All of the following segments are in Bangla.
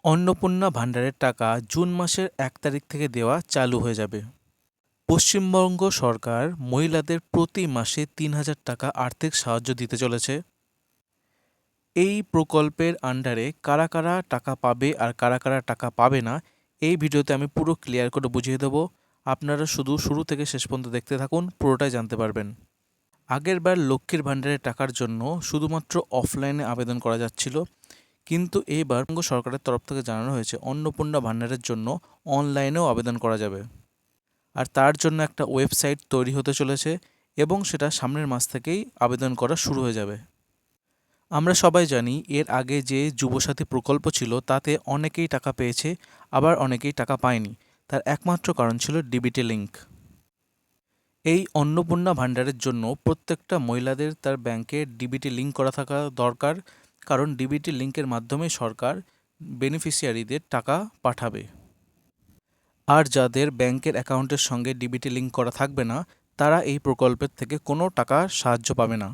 অন্নপূর্ণা ভাণ্ডারের টাকা জুন মাসের ১ তারিখ থেকে দেওয়া চালু হয়ে যাবে। পশ্চিমবঙ্গ সরকার মহিলাদের প্রতি মাসে ৩,০০০ টাকা আর্থিক সাহায্য দিতে চলেছে। এই প্রকল্পের আন্ডারে কারা কারা টাকা পাবে আর কারা কারা টাকা পাবে না, এই ভিডিওতে আমি পুরো ক্লিয়ার করে বুঝিয়ে দেবো। আপনারা শুধু শুরু থেকে শেষ পর্যন্ত দেখতে থাকুন, পুরোটাই জানতে পারবেন। আগেরবার লক্ষ্মীর ভাণ্ডারের টাকার জন্য শুধুমাত্র অফলাইনে আবেদন করা যাচ্ছিল, কিন্তু এইবার সরকারের তরফ থেকে জানানো হয়েছে অন্নপূর্ণা ভাণ্ডারের জন্য অনলাইনেও আবেদন করা যাবে। আর তার জন্য একটা ওয়েবসাইট তৈরি হতে চলেছে এবং সেটা সামনের মাস থেকেই আবেদন করা শুরু হয়ে যাবে। আমরা সবাই জানি এর আগে যে যুবসাথী প্রকল্প ছিল তাতে অনেকেই টাকা পেয়েছে, আবার অনেকেই টাকা পায়নি। তার একমাত্র কারণ ছিল ডিবিটি লিঙ্ক। এই অন্নপূর্ণা ভাণ্ডারের জন্য প্রত্যেকটা মহিলাদের তার ব্যাংকে ডিবিটি লিঙ্ক করা থাকা দরকার, কারণ ডিবিটি লিঙ্কের মাধ্যমে সরকার বেনিফিশিয়ারিদের টাকা পাঠাবে। আর যাদের ব্যাংকের অ্যাকাউন্টের সঙ্গে ডিবিটি লিঙ্ক করা থাকবে না, তারা এই প্রকল্পের থেকে কোনো টাকার সাহায্য পাবে না।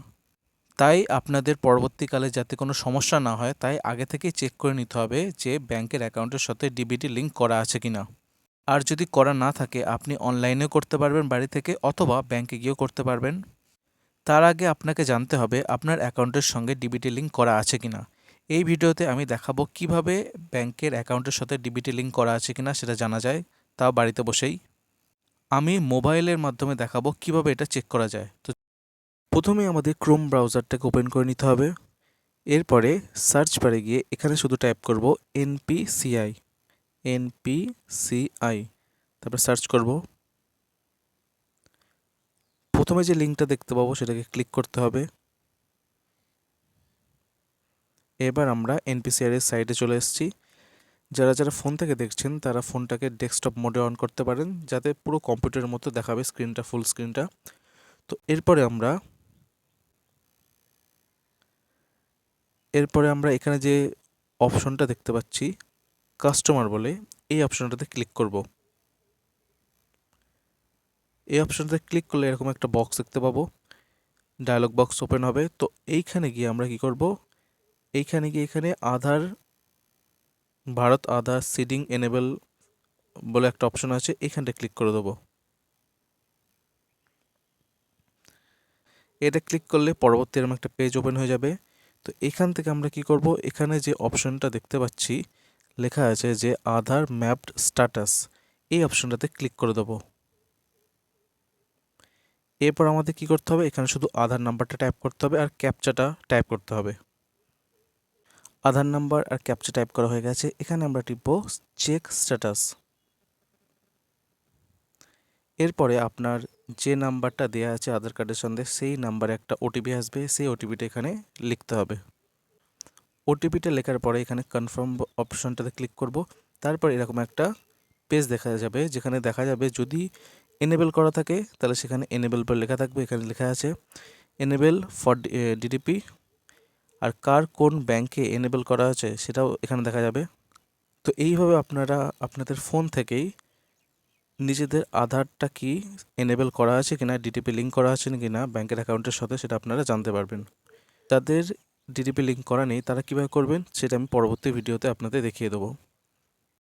তাই আপনাদের পরবর্তীকালে যাতে কোনো সমস্যা না হয়, তাই আগে থেকেই চেক করে নিতে হবে যে ব্যাংকের অ্যাকাউন্টের সাথে ডিবিটি লিঙ্ক করা আছে কিনা। আর যদি করা না থাকে আপনি অনলাইনেও করতে পারবেন বাড়ি থেকে, অথবা ব্যাংকে গিয়েও করতে পারবেন। তার আগে আপনাকে জানতে হবে আপনার অ্যাকাউন্টের সঙ্গে ডিবিটি লিঙ্ক করা আছে কিনা। এই ভিডিওতে আমি দেখাবো কিভাবে ব্যাংকের অ্যাকাউন্টের সাথে ডিবিটি লিঙ্ক করা আছে কিনা সেটা জানা যায়, তাও বাড়িতে বসেই। আমি মোবাইলের মাধ্যমে দেখাবো কিভাবে এটা চেক করা যায়। তো প্রথমে আমাদের ক্রোম ব্রাউজারটাকে ওপেন করে নিতে হবে। এরপরে সার্চ বারে গিয়ে এখানে শুধু টাইপ করব এনপিসিআই, তারপর সার্চ করব। প্রথমে যে লিঙ্কটা দেখতে পাবো সেটাকে ক্লিক করতে হবে। এবার আমরা এনপিসিআই এর সাইটে চলে এসেছি। যারা যারা ফোন থেকে দেখছেন তারা ফোনটাকে ডেস্কটপ মোডে অন করতে পারেন, যাতে পুরো কম্পিউটারের মতো দেখাবে স্ক্রিনটা, ফুল স্ক্রিনটা। তো এরপরে আমরা এখানে যে অপশনটা দেখতে পাচ্ছি কাস্টমার বলে, এই অপশনটাতে ক্লিক করব। এই অপশনটাতে ক্লিক করলে এরকম একটা বক্স দেখতে পাবো, ডায়লগ বক্স ওপেন হবে। তো এইখানে গিয়ে আমরা কি করব, এইখানে গিয়ে এখানে ভারত আধার সিডিং এনেবল বলে একটা অপশন আছে, এখানটা ক্লিক করে দেবো। এটা ক্লিক করলে পরবর্তী এরকম একটা পেজ ওপেন হয়ে যাবে। তো এখান থেকে আমরা কি করব, এখানে যে অপশনটা দেখতে পাচ্ছি লেখা আছে যে আধার ম্যাপড স্ট্যাটাস, এই অপশনটাতে ক্লিক করে দেবো। এরপর আমাদের কি করতে হবে, এখানে শুধু আধার নাম্বারটা টাইপ করতে হবে আর ক্যাপচাটা টাইপ করতে হবে। আধার নাম্বার আর ক্যাপচা টাইপ করা হয়ে গেছে। এখানে আমরা টিপব চেক স্ট্যাটাস। এরপরে আপনার যে নাম্বারটা দেওয়া আছে আধার কার্ডের সঙ্গে, সেই নাম্বারে একটা ওটিপি আসবে, সেই ওটিপিটা এখানে লিখতে হবে। ওটিপিটা লেখার পরে এখানে কনফার্ম অপশনটাতে ক্লিক করব। তারপর এরকম একটা পেজ দেখা যাবে, যেখানে দেখা যাবে যদি এনেবল করা থাকে তাহলে সেখানে এনেবল পর লেখা থাকবে, এখানে লেখা আছে এনেবল ফর ডিডিপি। আর কার কোন ব্যাংকে এনেবল করা আছে সেটাও এখানে দেখা যাবে। তো এইভাবে আপনারা আপনাদের ফোন থেকেই নিজেদের আধারটা কি এনেবল করা আছে কিনা, ডিটিপি লিঙ্ক করা আছে কিনা ব্যাংকের অ্যাকাউন্টের সাথে, সেটা আপনারা জানতে পারবেন। তাদের ডিটিপি লিঙ্ক করা নেই তারা কীভাবে করবেন সেটা আমি পরবর্তী ভিডিওতে আপনাদের দেখিয়ে দেবো।